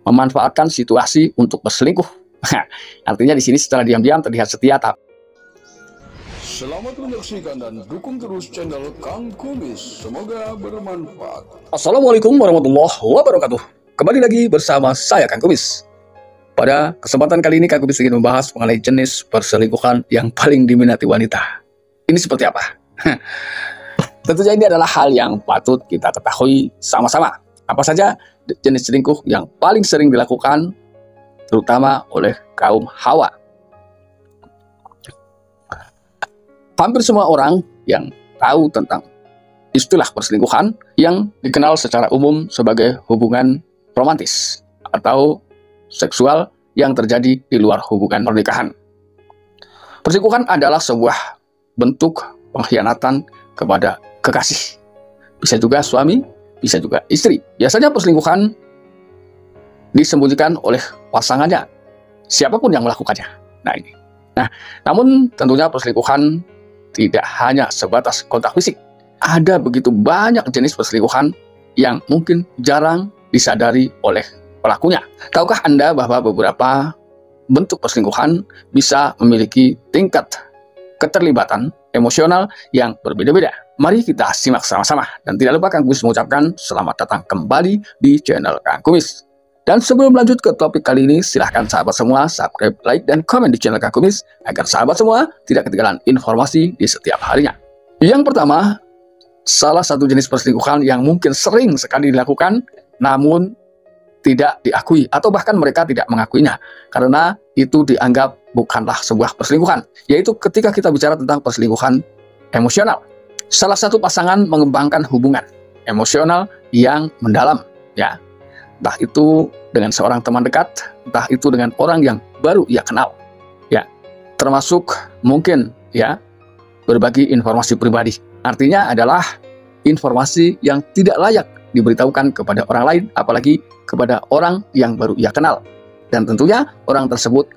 memanfaatkan situasi untuk berselingkuh. Artinya di sini secara diam-diam terlihat setia. Selamat menyaksikan dan dukung terus channel Kang Kumis. Semoga bermanfaat. Assalamualaikum warahmatullahi wabarakatuh. Kembali lagi bersama saya Kang Kumis. Pada kesempatan kali ini Kang Kumis ingin membahas mengenai jenis perselingkuhan yang paling diminati wanita. Ini seperti apa? Tentunya ini adalah hal yang patut kita ketahui sama-sama. Apa saja jenis selingkuh yang paling sering dilakukan terutama oleh kaum Hawa. Hampir semua orang yang tahu tentang istilah perselingkuhan yang dikenal secara umum sebagai hubungan romantis atau seksual yang terjadi di luar hubungan pernikahan. Perselingkuhan adalah sebuah bentuk pengkhianatan kepada kekasih. Bisa juga suami, bisa juga istri. Biasanya perselingkuhan disembunyikan oleh pasangannya, siapapun yang melakukannya. Namun tentunya perselingkuhan tidak hanya sebatas kontak fisik. Ada begitu banyak jenis perselingkuhan yang mungkin jarang disadari oleh pelakunya. Tahukah Anda bahwa beberapa bentuk perselingkuhan bisa memiliki tingkat keterlibatan emosional yang berbeda-beda? Mari kita simak sama-sama. Dan tidak lupa Kang Kumis mengucapkan selamat datang kembali di channel Kang Kumis. Dan sebelum lanjut ke topik kali ini, silahkan sahabat semua subscribe, like, dan komen di channel Kang Kumis agar sahabat semua tidak ketinggalan informasi di setiap harinya. Yang pertama, salah satu jenis perselingkuhan yang mungkin sering sekali dilakukan namun tidak diakui atau bahkan mereka tidak mengakuinya karena itu dianggap bukanlah sebuah perselingkuhan, yaitu ketika kita bicara tentang perselingkuhan emosional. Salah satu pasangan mengembangkan hubungan emosional yang mendalam, ya. Entah itu dengan seorang teman dekat, entah itu dengan orang yang baru ia kenal, ya. Termasuk mungkin, ya, berbagi informasi pribadi. Artinya adalah informasi yang tidak layak diberitahukan kepada orang lain, apalagi kepada orang yang baru ia kenal. Dan tentunya orang tersebut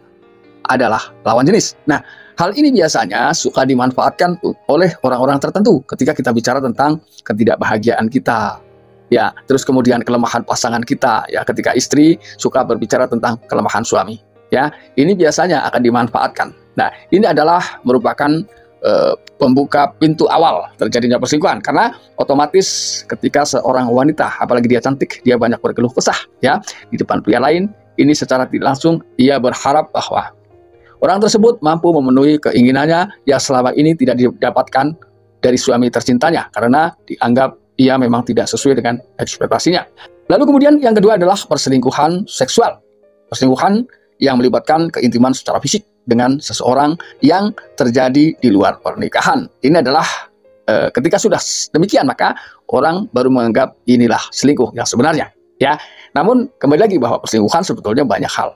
adalah lawan jenis. Nah, hal ini biasanya suka dimanfaatkan oleh orang-orang tertentu ketika kita bicara tentang ketidakbahagiaan kita. Ya, terus kemudian kelemahan pasangan kita, ya, ketika istri suka berbicara tentang kelemahan suami, ya, ini biasanya akan dimanfaatkan. Nah, ini adalah merupakan pembuka pintu awal terjadinya perselingkuhan, karena otomatis ketika seorang wanita, apalagi dia cantik, dia banyak berkeluh kesah, ya, di depan pria lain, ini secara tidak langsung ia berharap bahwa orang tersebut mampu memenuhi keinginannya yang selama ini tidak didapatkan dari suami tercintanya, karena dianggap ia memang tidak sesuai dengan ekspektasinya. Lalu kemudian yang kedua adalah perselingkuhan seksual. Perselingkuhan yang melibatkan keintiman secara fisik dengan seseorang yang terjadi di luar pernikahan. Ini adalah ketika sudah demikian maka orang baru menganggap inilah selingkuh yang sebenarnya, ya. Namun kembali lagi bahwa perselingkuhan sebetulnya banyak hal.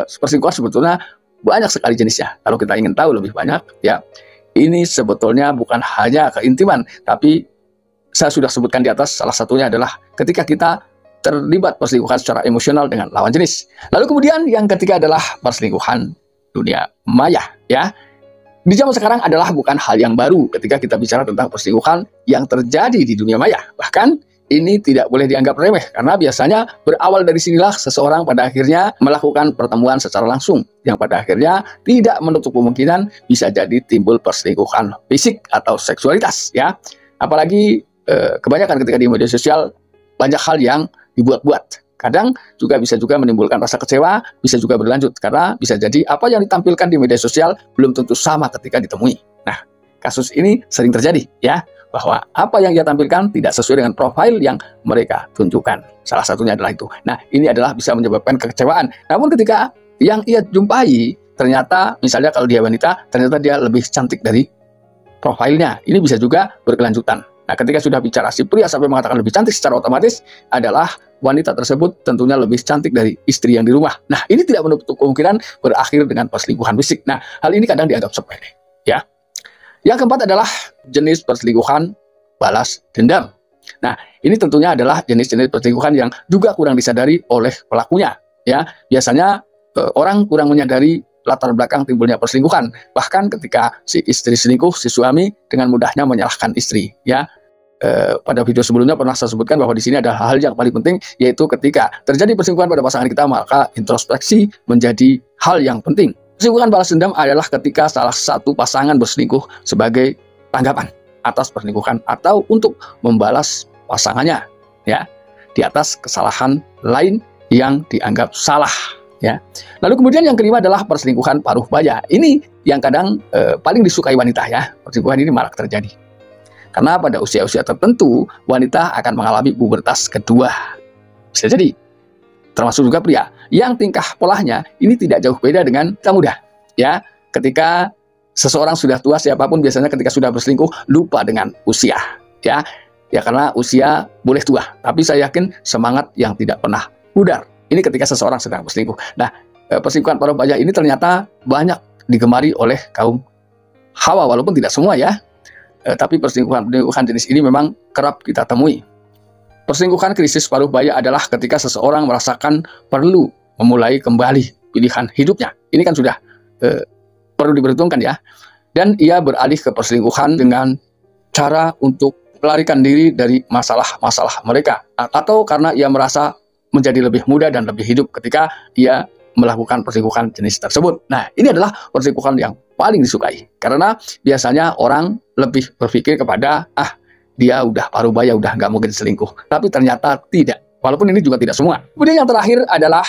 Perselingkuhan sebetulnya banyak sekali jenisnya. Kalau kita ingin tahu lebih banyak, ya, ini sebetulnya bukan hanya keintiman, tapi saya sudah sebutkan di atas, salah satunya adalah ketika kita terlibat perselingkuhan secara emosional dengan lawan jenis. Lalu kemudian yang ketiga adalah perselingkuhan dunia maya, ya. Di zaman sekarang adalah bukan hal yang baru ketika kita bicara tentang perselingkuhan yang terjadi di dunia maya. Bahkan ini tidak boleh dianggap remeh karena biasanya berawal dari sinilah seseorang pada akhirnya melakukan pertemuan secara langsung yang pada akhirnya tidak menutup kemungkinan bisa jadi timbul perselingkuhan fisik atau seksualitas, ya. Apalagi kebanyakan ketika di media sosial banyak hal yang dibuat-buat. Kadang juga bisa menimbulkan rasa kecewa, bisa juga berlanjut karena bisa jadi apa yang ditampilkan di media sosial belum tentu sama ketika ditemui. Nah, kasus ini sering terjadi, ya, bahwa apa yang ia tampilkan tidak sesuai dengan profil yang mereka tunjukkan. Salah satunya adalah itu. Nah, ini adalah bisa menyebabkan kekecewaan. Namun ketika yang ia jumpai ternyata, misalnya kalau dia wanita, ternyata dia lebih cantik dari profilnya. Ini bisa juga berkelanjutan. Nah, ketika sudah bicara si pria sampai mengatakan lebih cantik, secara otomatis adalah wanita tersebut tentunya lebih cantik dari istri yang di rumah. Nah, ini tidak menutup kemungkinan berakhir dengan perselingkuhan fisik. Nah, hal ini kadang dianggap sepele, ya. Yang keempat adalah jenis perselingkuhan balas dendam. Nah, ini tentunya adalah jenis-jenis perselingkuhan yang juga kurang disadari oleh pelakunya, ya. Biasanya orang kurang menyadari latar belakang timbulnya perselingkuhan. Bahkan ketika si istri selingkuh, si suami dengan mudahnya menyalahkan istri, ya. pada video sebelumnya pernah saya sebutkan bahwa di sini ada hal yang paling penting, yaitu ketika terjadi perselingkuhan pada pasangan kita, maka introspeksi menjadi hal yang penting. Perselingkuhan balas dendam adalah ketika salah satu pasangan berselingkuh sebagai tanggapan atas perselingkuhan atau untuk membalas pasangannya, ya, di atas kesalahan lain yang dianggap salah, ya. Lalu kemudian yang kelima adalah perselingkuhan paruh baya. Ini yang kadang paling disukai wanita, ya. Perselingkuhan ini marak terjadi karena pada usia-usia tertentu wanita akan mengalami pubertas kedua. Bisa jadi, termasuk juga pria yang tingkah polanya ini tidak jauh beda dengan kita muda, ya. Ketika seseorang sudah tua, siapapun biasanya ketika sudah berselingkuh lupa dengan usia, ya. Ya karena usia boleh tua, tapi saya yakin semangat yang tidak pernah pudar. Ini ketika seseorang sedang berselingkuh. Nah, perselingkuhan paruh baya ini ternyata banyak digemari oleh kaum Hawa, walaupun tidak semua, ya. Tapi perselingkuhan jenis ini memang kerap kita temui. Perselingkuhan krisis paruh baya adalah ketika seseorang merasakan perlu memulai kembali pilihan hidupnya. Ini kan sudah perlu diperhitungkan, ya. Dan ia beralih ke perselingkuhan dengan cara untuk melarikan diri dari masalah-masalah mereka, atau karena ia merasa menjadi lebih muda dan lebih hidup ketika ia melakukan perselingkuhan jenis tersebut. Nah, ini adalah perselingkuhan yang paling disukai, karena biasanya orang lebih berpikir kepada, dia udah paruh baya, udah nggak mungkin selingkuh. Tapi ternyata tidak, walaupun ini juga tidak semua. Kemudian yang terakhir adalah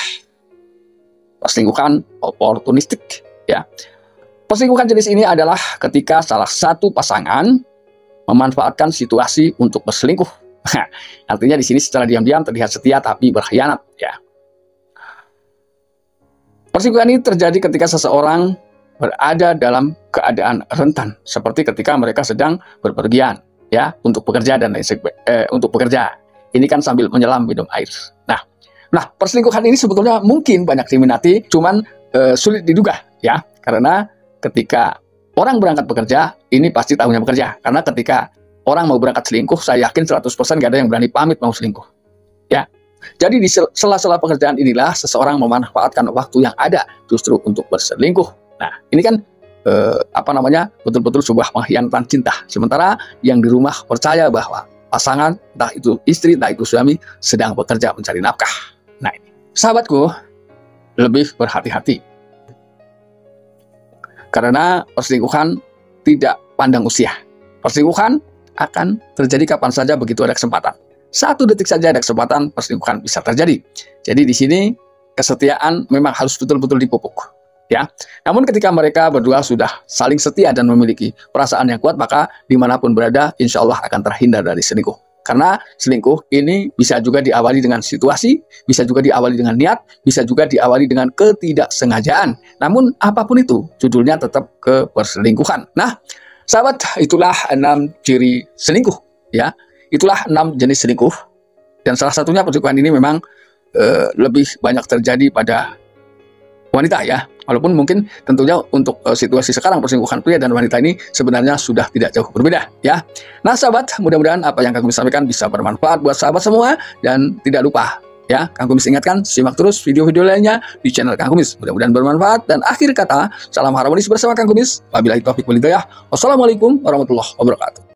perselingkuhan oportunistik, ya. Perselingkuhan jenis ini adalah ketika salah satu pasangan memanfaatkan situasi untuk berselingkuh. Artinya di sini secara diam-diam terlihat setia tapi berkhianat, ya. Perselingkuhan ini terjadi ketika seseorang berada dalam keadaan rentan, seperti ketika mereka sedang berpergian, ya, untuk bekerja dan lain sebagainya. Untuk bekerja, ini kan sambil menyelam minum air. Nah, perselingkuhan ini sebetulnya mungkin banyak diminati, cuman sulit diduga, ya, karena ketika orang berangkat bekerja, ini pasti tahunya bekerja. Karena ketika orang mau berangkat selingkuh, saya yakin 100% gak ada yang berani pamit mau selingkuh, ya. Jadi di sela-sela pekerjaan inilah seseorang memanfaatkan waktu yang ada justru untuk berselingkuh. Nah, ini kan betul-betul sebuah pengkhianatan cinta. Sementara yang di rumah percaya bahwa pasangan, entah itu istri, entah itu suami, sedang bekerja mencari nafkah. Nah, ini, sahabatku, lebih berhati-hati. Karena perselingkuhan tidak pandang usia. Perselingkuhan akan terjadi kapan saja begitu ada kesempatan. 1 detik saja ada kesempatan, perselingkuhan bisa terjadi. Jadi di sini kesetiaan memang harus betul-betul dipupuk, ya. Namun ketika mereka berdua sudah saling setia dan memiliki perasaan yang kuat, maka dimanapun berada, insya Allah akan terhindar dari selingkuh. Karena selingkuh ini bisa juga diawali dengan situasi, bisa juga diawali dengan niat, bisa juga diawali dengan ketidaksengajaan. Namun apapun itu, judulnya tetap ke perselingkuhan. Nah, sahabat, itulah 6 ciri selingkuh, ya. Itulah 6 jenis selingkuh. Dan salah satunya perselingkuhan ini memang lebih banyak terjadi pada wanita, ya. Walaupun mungkin tentunya untuk situasi sekarang perselingkuhan pria dan wanita ini sebenarnya sudah tidak jauh berbeda, ya. Nah, sahabat, mudah-mudahan apa yang Kang Kumis sampaikan bisa bermanfaat buat sahabat semua. Dan tidak lupa, ya, Kang Kumis ingatkan, simak terus video-video lainnya di channel Kang Kumis. Mudah-mudahan bermanfaat. Dan akhir kata, salam harmonis bersama Kang Kumis. Wabillahi taufiq wal hidayah. Wassalamualaikum warahmatullahi wabarakatuh.